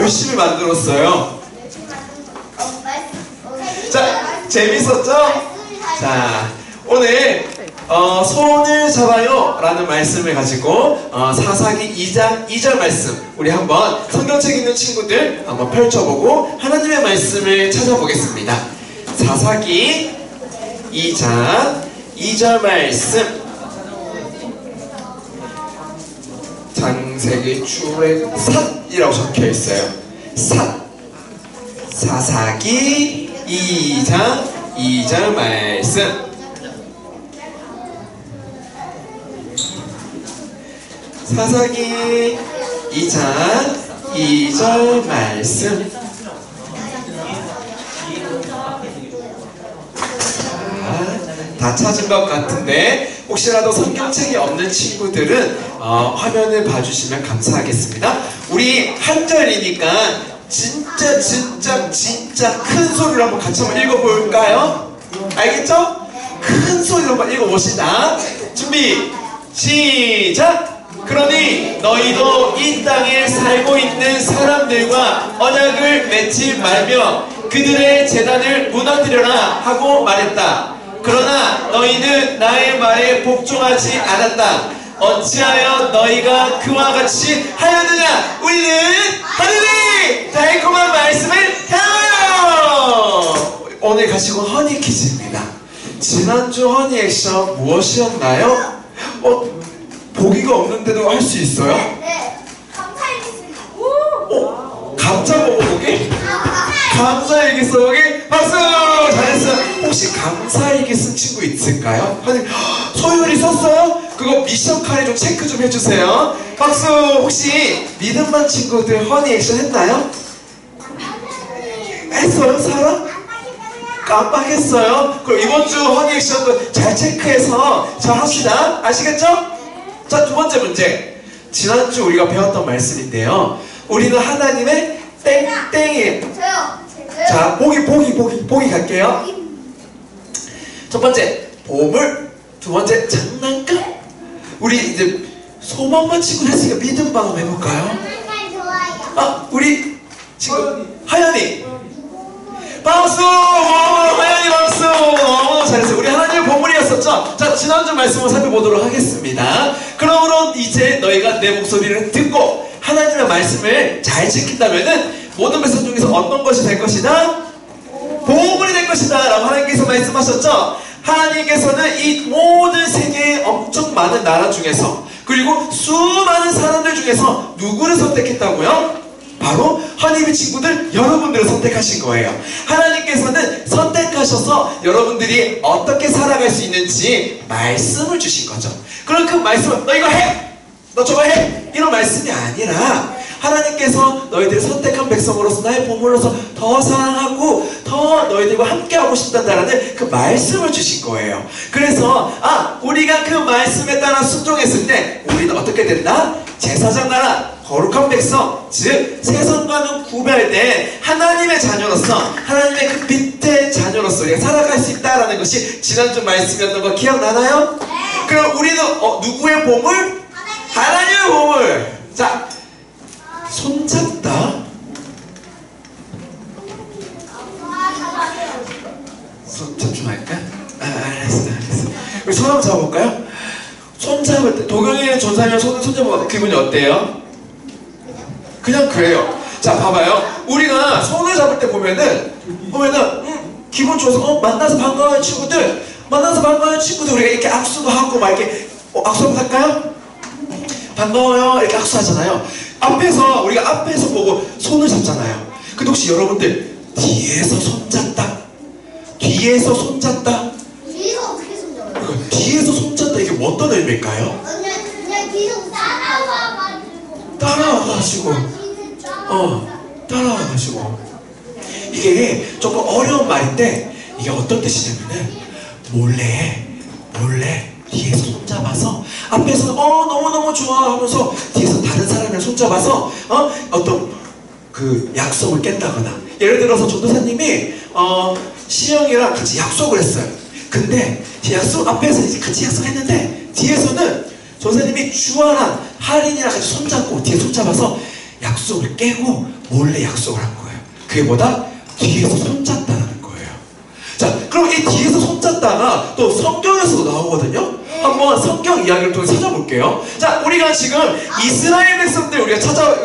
열심히 만들었어요. 자, 재밌었죠? 자, 오늘 손을 잡아요 라는 말씀을 가지고 사사기 2장 2절 말씀 우리 한번 성경책 있는 친구들 한번 펼쳐보고 하나님의 말씀을 찾아보겠습니다. 사사기 2장 2절 말씀. 창세기 출애 삿이라고 적혀있어요. 삿. 사사기 2장 2절 말씀. 사사기 2장 2절 말씀. 다 찾은 것 같은데 혹시라도 성경책이 없는 친구들은 화면을 봐주시면 감사하겠습니다. 우리 한 절이니까 진짜 큰 소리로 한번 같이 한번 읽어볼까요? 알겠죠? 큰 소리로 한번 읽어봅시다. 준비 시작! 그러니 너희도 이 땅에 살고 있는 사람들과 언약을 맺지 말며 그들의 제단을 무너뜨려라 하고 말했다. 그러나 너희는 나의 말에 복종하지 않았다. 어찌하여 너희가 그와 같이 하였느냐? 우리는 하느니 달콤한 말씀을 향하여. 오늘 가시고 허니 퀴즈입니다. 지난주 허니 액션 무엇이었나요? 보기가 없는데도 할 수 있어요? 네. 감사일기 감자 먹어보기? 감사일기 써보기? 박수! 잘했어요. 혹시 감사일기 쓴 친구 있을까요? 아니, 소율이 썼어요? 그거 미션 카레 좀 체크 좀 해주세요. 박수! 혹시 믿음만 친구들 허니 액션 했나요? 했어요? 사람? 깜빡했어요? 그럼 이번 주 허니 액션도 잘 체크해서 잘 합시다. 아시겠죠? 자, 두 번째 문제. 지난주 우리가 배웠던 말씀인데요. 우리는 하나님의 땡땡이에요. 저요. 자, 보기 갈게요. 첫 번째, 보물. 두 번째, 장난감. 우리 이제 소망만 친구를 했으니까 믿음 방음 해볼까요? 좋아요. 우리 친구 하연이. 박수! 하연이 박수! 너무 잘했어요. 우리 하나님의 보물이었었죠? 자, 지난주 말씀을 살펴보도록 하겠습니다. 그러므로 이제 너희가 내 목소리를 듣고 하나님의 말씀을 잘 지킨다면은 모든 백성 중에서 어떤 것이 될 것이다? 보물이 될 것이다 라고 하나님께서 말씀하셨죠? 하나님께서는 이 모든 세계의 엄청 많은 나라 중에서 그리고 수많은 사람들 중에서 누구를 선택했다고요? 바로 하나님의 친구들 여러분들을 선택하신 거예요. 하나님께서는 선택하셔서 여러분들이 어떻게 살아갈 수 있는지 말씀을 주신 거죠. 그럼 그 말씀은 너 이거 해! 너 저거 해! 이런 말씀이 아니라 하나님께서 너희들을 선택한 백성으로서 나의 보물로서 더 사랑하고 더 너희들과 함께하고 싶다는 그 말씀을 주신 거예요. 그래서 우리가 그 말씀에 따라 순종했을 때 우리는 어떻게 된다? 제사장 나라, 거룩한 백성, 즉 세상과는 구별된 하나님의 자녀로서 하나님의 그 빛의 자녀로서 우리가 살아갈 수 있다는 것이 지난주 말씀이었던 거 기억나나요? 네. 그럼 우리는 누구의 보물? 하나님의 보물. 자, 손잡다. 손잡 좀 할까? 알았어. 우리 손 한번 잡아볼까요? 손 잡을 때 도경이는 전사면 손 잡아봐. 기분이 어때요? 그냥 그래요. 자, 봐봐요. 우리가 손을 잡을 때 보면은 기분 좋아서 만나서 반가워요 친구들. 우리가 이렇게 악수도 하고 막 이렇게 악수 한번 할까요? 반가워요 이렇게 악수하잖아요. 우리가 앞에서 보고 손을 잡잖아요. 근데 혹시 여러분들 뒤에서 손잡다. 뒤에서 어떻게 손잡아요? 뒤에서 손잡다 이게 어떤 의미일까요? 그냥 뒤에서 따라와가지고 이게 조금 어려운 말인데 이게 어떤 뜻이냐면은 몰래 뒤에서 손잡아서 앞에서 너무너무 좋아 하면서 뒤에서 다른 사람이랑 손잡아서 어떤 그 약속을 깬다거나 예를 들어서 전도사님이 시영이랑 같이 약속을 했어요. 근데 약속 앞에서 이제 같이 약속했는데 뒤에서는 전도사님이 주아랑 할인이랑 같이 손잡고 뒤에 손잡아서 야 약속을 깨고 몰래 약속을 한 거예요. 그게 뭐다? 뒤에서 손잡다라는 거예요. 자, 그럼 이 뒤에서 손잡다가 또 성경에서도 나오거든요. 한번 성경 이야기를 통해 찾아볼게요. 자, 우리가 지금 이스라엘 백성들 우리가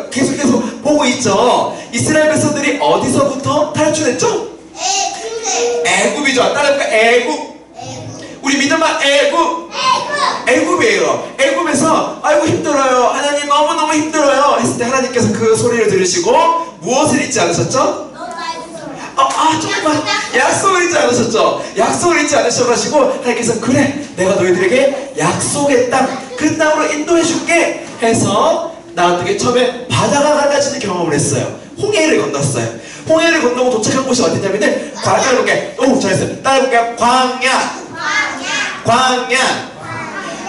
계속 보고 있죠. 이스라엘 백성들이 어디서부터 탈출했죠? 애굽이죠. 따라해볼까? 애굽. 우리 믿음아 애굽. 애굽이에요. 애굽에서 아이고 힘들어요. 하나님 너무너무 힘들어요. 했을 때 하나님께서 그 소리를 들으시고 무엇을 잊지 않으셨죠? 조금만 약속을 잊지 않으셨죠? 약속을 잊지 않으셔가지고 하나님께서 그래 내가 너희들에게 약속의 땅 그 땅으로 인도해 줄게 해서 나한테 처음에 바다가 갈라지는 경험을 했어요. 홍해를 건넜어요. 홍해를 건너고 도착한 곳이 어디냐면은 따라해볼게. 오 잘했어요. 따라해볼게요.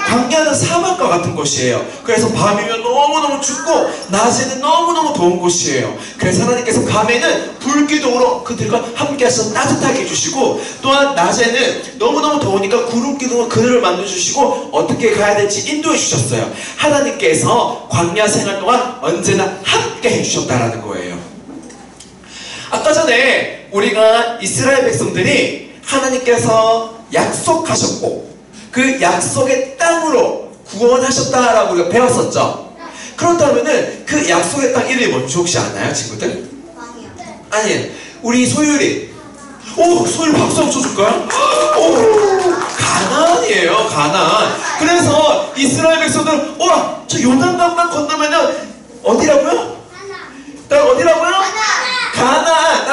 광야는 사막과 같은 곳이에요. 그래서 밤이면 너무너무 춥고 낮에는 너무너무 더운 곳이에요. 그래서 하나님께서 밤에는 불기둥으로 그들과 함께 하셔서 따뜻하게 해주시고 또한 낮에는 너무너무 더우니까 구름기둥으로 그들을 만들어주시고 어떻게 가야 될지 인도해 주셨어요. 하나님께서 광야 생활 동안 언제나 함께 해주셨다라는 거예요. 아까 전에 우리가 이스라엘 백성들이 하나님께서 약속하셨고 그 약속의 땅으로 구원하셨다라고 우리가 배웠었죠. 그렇다면은 그 약속의 땅 이름이 뭔지 혹시 아나요, 친구들? 아니, 우리 소율이. 소율 박수 한번 쳐줄까요? 가나안이에요, 가나안. 그래서 이스라엘 백성들, 저 요단강만 건너면은 어디라고요? 어디라고요? 가나안.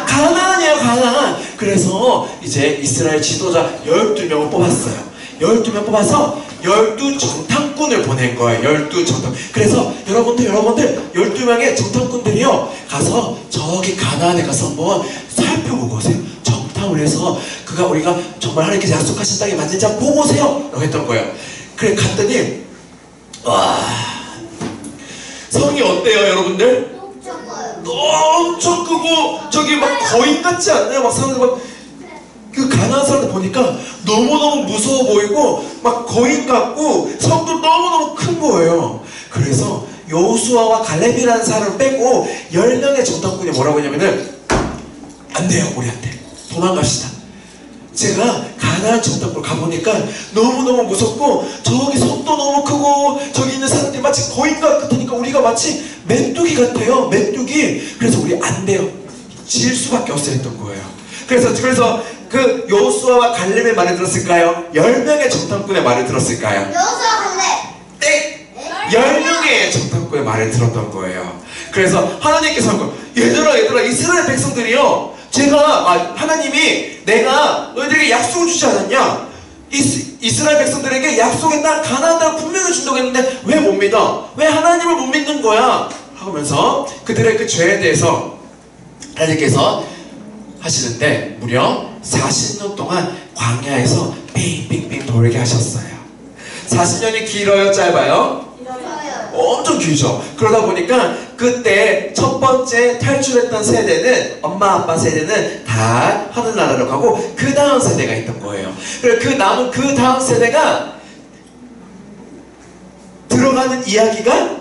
가나안이에요, 가나안. 그래서 이제 이스라엘 지도자 12명을 뽑았어요. 12명 뽑아서 12정탐꾼을 보낸 거예요. 12정탐. 그래서 여러분들 12명의 정탐꾼들이요 가서 저기 가나안에 가서 한번 살펴보고 오세요. 정탐을 해서 우리가 정말 하나님께서 약속하신 땅이 맞는지 한번 보고 오세요 라고 했던 거예요. 그래 갔더니 성이 어때요, 여러분들? 엄청 크고 저기 막 거인 같지 않나요? 막 사람들 막 그 가나안 사람들 보니까 너무너무 무서워 보이고 막 거인 같고 성도 너무너무 큰 거예요. 그래서 여호수아와 갈렙이라는 사람을 빼고 10명의 정탐꾼이 뭐라고 했냐면은 안 돼요, 우리한테 도망갑시다. 제가 가나안 정탐꾼 가보니까 너무너무 무섭고 저기 성도 너무 크고 저기 있는 사람들이 마치 거인 같으니까 우리가 마치 메뚜기 같아요. 메뚜기. 그래서 우리 안 돼요. 질 수밖에 없어 했던 거예요. 그래서 그 여호수아와 갈렙의 말을 들었을까요? 10명의 정탐꾼의 말을 들었을까요? 여호수아 갈렙. 땡! 10명의 정탐꾼의 말을 들었던 거예요. 그래서 하나님께서 한 거예요. 얘들아 이스라엘 백성들이요 하나님이 내가 너희들에게 약속을 주지 않았냐? 이스라엘 백성들에게 약속의 땅 가나안 땅을 분명히 준다고 했는데 왜 못 믿어? 왜 하나님을 못 믿는 거야? 하면서 그들의 그 죄에 대해서 하나님께서 하시는데 무려 40년 동안 광야에서 빙빙빙 돌게 하셨어요. 40년이 길어요, 짧아요? 엄청 길죠. 그러다 보니까 그때 첫 번째 탈출했던 세대는 엄마 아빠 세대는 다 하늘나라로 가고 그 다음 세대가 있던 거예요. 그래서 그 남은 그 다음 세대가 들어가는 이야기가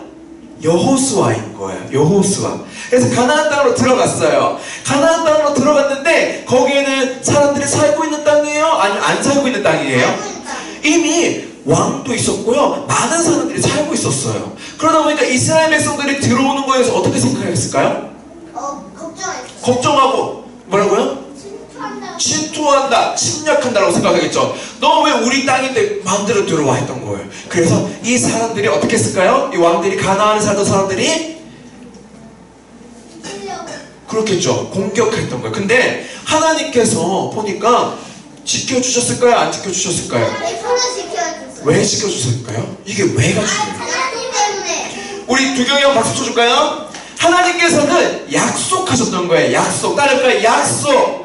여호수아인 거예요. 여호수아. 그래서 가나안 땅으로 들어갔어요. 가나안 땅으로 들어갔는데 거기에는 사람들이 살고 있는 땅이에요? 아니면 안 살고 있는 땅이에요? 이미 왕도 있었고요. 많은 사람들이 살고 있었어요. 그러다 보니까 이스라엘 백성들이 들어오는 거에 대해서 어떻게 생각했을까요? 걱정했어. 걱정하고 뭐라고요? 침투한다, 침략한다라고 생각하겠죠. 너 왜 우리 땅인데 마음대로 들어와 했던 거예요. 그래서 이 사람들이 어떻게 했을까요? 이 왕들이 가나안에 살던 사람들이 그렇겠죠. 공격했던 거예요. 근데 하나님께서 보니까 지켜주셨을까요? 안 지켜주셨을까요? 왜 지켜주셨을까요? 이게 왜가 중요해요? 하나님 때문에. 우리 두경이 형 박수 쳐줄까요? 하나님께서는 약속하셨던 거예요. 약속. 따라할까요? 약속.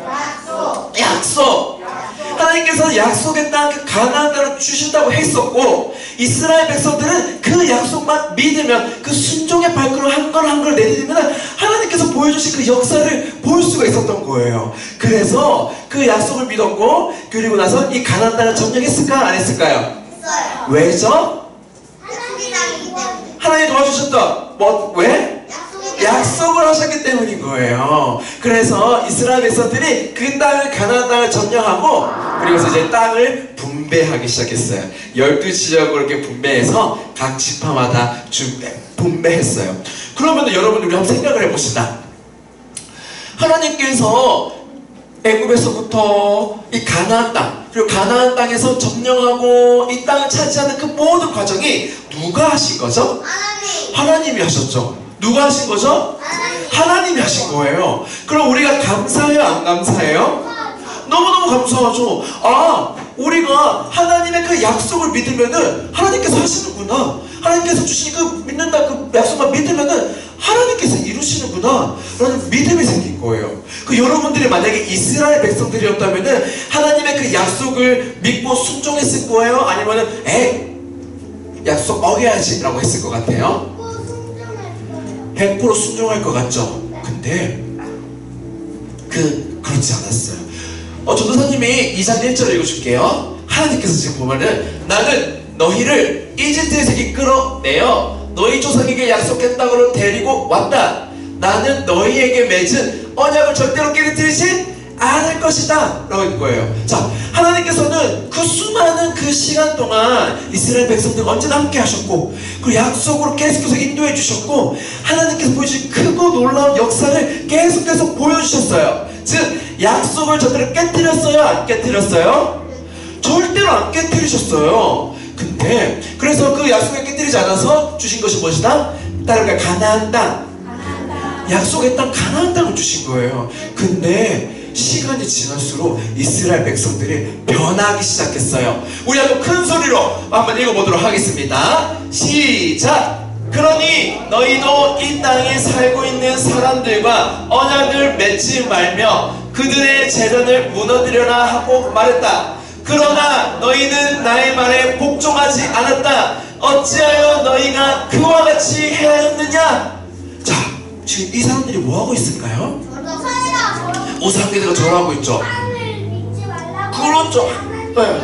하나님께서 약속의 땅 가나안 땅을 주신다고 했었고 이스라엘 백성들은 그 약속만 믿으면 그 순종의 발걸음 한 걸 한 걸 내딛으면 하나님께서 보여주신 그 역사를 볼 수가 있었던 거예요. 그래서 그 약속을 믿었고 그리고 나서 이 가나안 땅을 점령했을까 안 했을까요? 했어요. 왜죠? 하나님 땅이기 때문에. 하나님 도와주셨다. 왜? 약속을 하셨기 때문인 거예요. 그래서 이스라엘 백성들이 그 땅을 가나안 땅을 점령하고 그리고서 이제 땅을 분배하기 시작했어요. 12지역으로 이렇게 분배해서 각 지파마다 분배했어요. 그러면 여러분 우리 한번 생각을 해봅시다. 하나님께서 애굽에서부터 이 가나안 땅 그리고 가나안 땅에서 점령하고 이 땅을 차지하는 그 모든 과정이 누가 하신 거죠? 하나님이 하셨죠. 누가 하신 거죠? 하나님이 하신 거예요. 그럼 우리가 감사해요? 안 감사해요? 너무너무 감사하죠. 아, 우리가 하나님의 그 약속을 믿으면은 하나님께서 하시는구나. 하나님께서 주신 그 믿는다 그 약속만 믿으면은 하나님께서 이루시는구나 라는 믿음이 생긴 거예요. 그 여러분들이 만약에 이스라엘 백성들이었다면은 하나님의 그 약속을 믿고 순종했을 거예요? 아니면은 약속 어겨야지 라고 했을 것 같아요? 100% 순종할 것 같죠? 근데 그렇지 않았어요. 전도사님이 2장 1절을 읽어줄게요. 하나님께서 지금 보면은 나는 너희를 이집트에서 이끌어내어 너희 조상에게 약속했다고 데리고 왔다. 나는 너희에게 맺은 언약을 절대로 깨뜨리지 않을 것이다 라고 했는 거예요. 자, 하나님께서는 그 수많은 그 시간 동안 이스라엘 백성들과 언제나 함께 하셨고 그 약속으로 계속해서 인도해 주셨고 하나님께서 보여주신 크고 놀라운 역사를 계속해서 보여주셨어요. 즉 약속을 절대로 깨뜨렸어요? 안 깨뜨렸어요? 절대로 안 깨뜨리셨어요. 근데 그래서 그 약속을 깨뜨리지 않아서 주신 것이 무엇이다? 따르가 가나안 땅, 약속의 땅 가나안 땅을 주신 거예요. 근데 시간이 지날수록 이스라엘 백성들이 변하기 시작했어요. 우리 한번 큰 소리로 한번 읽어보도록 하겠습니다. 시작! 그러니 너희도 이 땅에 살고 있는 사람들과 언약을 맺지 말며 그들의 재단을 무너뜨려라 하고 말했다. 그러나 너희는 나의 말에 복종하지 않았다. 어찌하여 너희가 그와 같이 헤아렸느냐? 자, 지금 이 사람들이 뭐하고 있을까요? 우상기들과 절하고 있죠. 그렇죠. 네.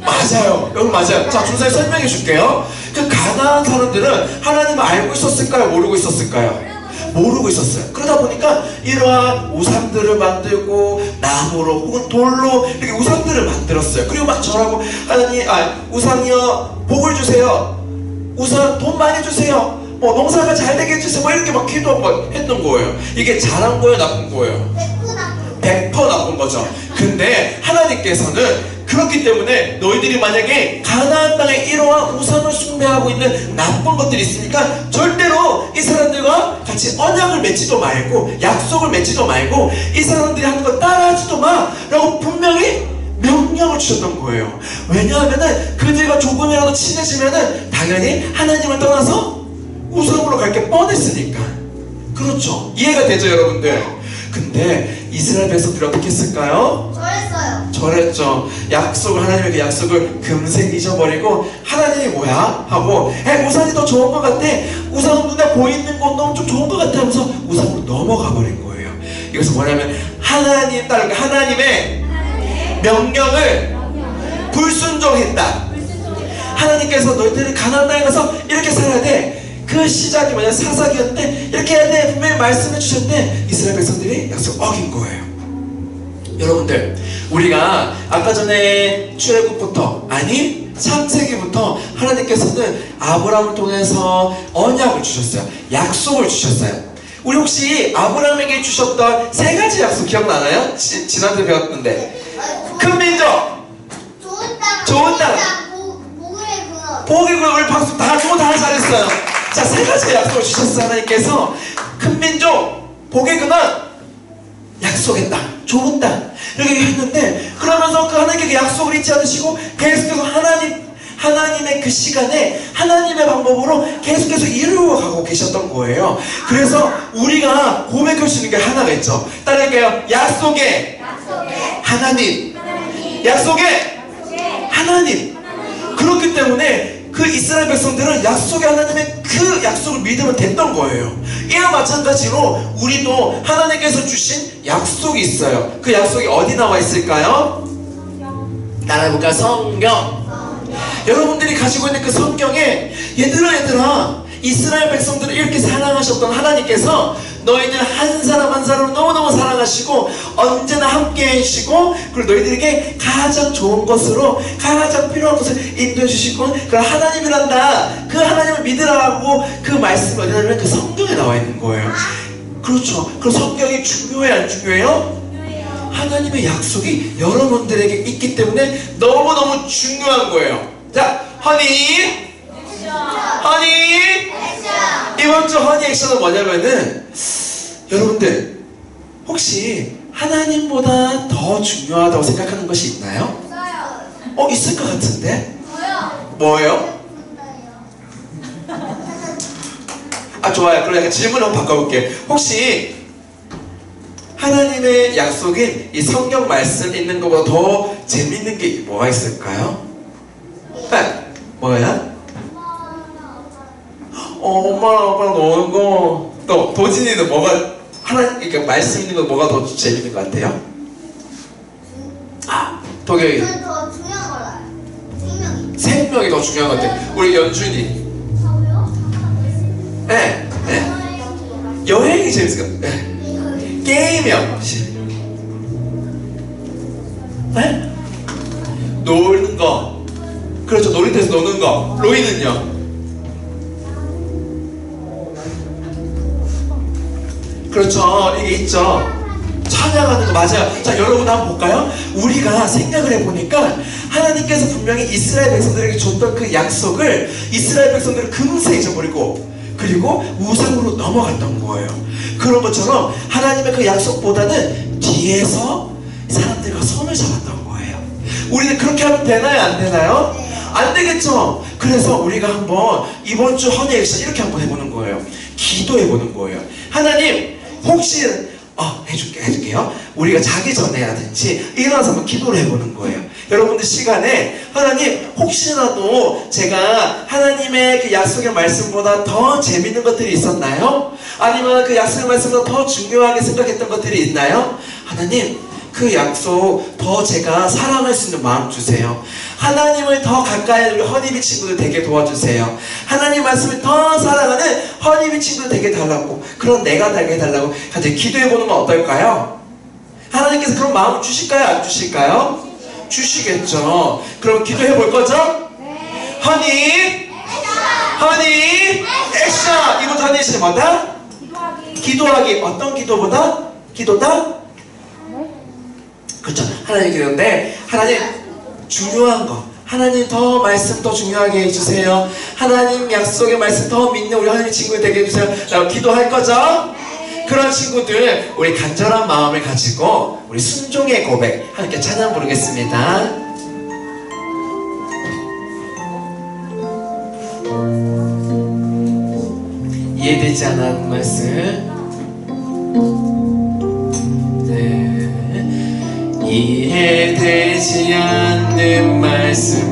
맞아요. 여러분 맞아요. 자, 준사님 설명해 줄게요. 그 가나안 사람들은 하나님을 알고 있었을까요? 모르고 있었을까요? 모르고 있었어요. 그러다 보니까 이러한 우상들을 만들고 나무로 혹은 돌로 이렇게 우상들을 만들었어요. 그리고 막 절하고 하나님, 우상이여 복을 주세요. 우상 돈 많이 주세요. 뭐 농사가 잘 되게 해주세요. 뭐 이렇게 막 기도하고 했던 거예요. 이게 잘한 거예요? 나쁜 거예요? 100% 나쁜 거죠. 근데 하나님께서는 그렇기 때문에 너희들이 만약에 가나안 땅에 이러한 우상을 숭배하고 있는 나쁜 것들이 있으니까 절대로 이 사람들과 같이 언약을 맺지도 말고 약속을 맺지도 말고 이 사람들이 하는 거 따라하지도 마 라고 분명히 명령을 주셨던 거예요. 왜냐하면은 그들과 조금이라도 친해지면은 당연히 하나님을 떠나서 우상으로 갈 게 뻔했으니까. 그렇죠. 이해가 되죠 여러분들? 근데 이스라엘 백성들이 어떻게 했을까요? 절했죠. 약속을, 하나님의 그 약속을 금세 잊어버리고 하나님이 뭐야? 하고 우상이 더 좋은 것 같아. 우상 눈에 보이는 건 너무 좀 좋은 것 같아 하면서 우상으로 넘어가 버린 거예요. 이것은 뭐냐면 하나님 따르게 하나님의 명령을 불순종했다. 하나님께서 너희들이 가나안 땅에 가서 이렇게 살아야 돼. 그 시작이 뭐냐 사사기였는데 이렇게 해야 돼 분명히 말씀해 주셨는데 이스라엘 백성들이 약속 어긴 거예요. 여러분들 우리가 아까 전에 출애굽부터 아니 창세기부터 하나님께서는 아브라함을 통해서 언약을 주셨어요. 약속을 주셨어요. 우리 혹시 아브라함에게 주셨던 세 가지 약속 기억나나요? 지난주에 배웠는데 큰 민족, 좋은 땅, 복의 구원. 우리 박수 다 잘했어요. 자, 세 가지 약속을 주셨어요. 하나님께서 큰 민족, 복의 근원, 약속의 땅, 좋은 땅 이렇게 했는데 그러면서 그 하나님께 그 약속을 잊지 않으시고 계속해서 하나님의 그 시간에 하나님의 방법으로 계속해서 이루어가고 계셨던 거예요. 그래서 우리가 고백할 수 있는 게 하나가 있죠. 따를게요. 약속의 하나님, 약속의 하나님. 그렇기 때문에 그 이스라엘 백성들은 약속의 하나님의 그 약속을 믿으면 됐던 거예요. 이와 마찬가지로 우리도 하나님께서 주신 약속이 있어요. 그 약속이 어디 나와 있을까요? 따라해볼까요? 성경. 여러분들이 가지고 있는 그 성경에 얘들아 이스라엘 백성들을 이렇게 사랑하셨던 하나님께서 너희들 한 사람 한 사람을 너무너무 사랑하시고 언제나 함께 해주시고 그리고 너희들에게 가장 좋은 것으로 가장 필요한 것을 인도해 주시고 그 하나님이란다 그 하나님을 믿으라고 그 말씀이 어디냐면 그 성경에 나와 있는 거예요. 그렇죠. 그 성경이 중요해 안 중요해요? 하나님의 약속이 여러분들에게 있기 때문에 너무너무 중요한 거예요. 자, 허니 이번 주 허니 액션은 뭐냐면은 여러분들 혹시 하나님보다 더 중요하다고 생각하는 것이 있나요? 있을 것 같은데? 뭐예요? 좋아요. 그럼 약간 질문을 한번 바꿔볼게요. 혹시 하나님의 약속인 이 성경 말씀 있는 것보다 더 재밌는 게 뭐가 있을까요? 뭐야? 엄마랑 아빠랑 노는 거. 또 도진이는 뭐가 그러니까 말씀 있는 거 뭐가 더 재밌는 것 같아요? 도경이 저는 더 중요한 걸 알아요. 생명이. 생명이 더 중요한 것 같아. 우리 연준이 네. 여행이 재밌을 것 같아. 게임이요. 네? 노는 거. 그렇죠. 놀이터에서 노는 거. 로이는요? 그렇죠. 이게 있죠. 찬양하는 거 맞아요. 자, 여러분 한번 볼까요? 우리가 생각을 해보니까 하나님께서 분명히 이스라엘 백성들에게 줬던 그 약속을 이스라엘 백성들은 금세 잊어버리고 그리고 우상으로 넘어갔던 거예요. 그런 것처럼 하나님의 그 약속보다는 뒤에서 사람들과 손을 잡았던 거예요. 우리는 그렇게 하면 되나요? 안 되나요? 안 되겠죠? 그래서 우리가 한번 이번 주 허니 액션 이렇게 한번 해보는 거예요. 기도해보는 거예요. 하나님 혹시 해줄게요. 우리가 자기 전에라든지 일어나서 한번 기도를 해보는 거예요. 여러분들 시간에 하나님 혹시라도 제가 하나님의 그 약속의 말씀보다 더 재밌는 것들이 있었나요? 아니면 그 약속의 말씀보다 더 중요하게 생각했던 것들이 있나요? 하나님 그 약속 더 제가 사랑할 수 있는 마음 주세요. 하나님을 더 가까이 우리 허니비 친구들 되게 도와주세요. 하나님 말씀을 더 사랑하는 허니비 친구들 되게 달라고 그런 내가 되게 해달라고 같이 기도해보는 건 어떨까요? 하나님께서 그런 마음을 주실까요? 안 주실까요? 주시겠죠. 그럼 기도해볼 거죠? 네. 허니 액션! 이번 허니 액션이 뭐다? 기도하기. 어떤 기도보다? 기도다? 그렇죠. 하나님 기도인데 하나님 중요한 거 하나님 더 말씀 더 중요하게 해주세요. 하나님 약속의 말씀 더 믿는 우리 하나님 친구들 되게 해주세요. 라고 기도할 거죠? 그런 친구들 우리 간절한 마음을 가지고 우리 순종의 고백 함께 찬양 부르겠습니다. 이해되지 않는 말씀 이해되지 않는 말씀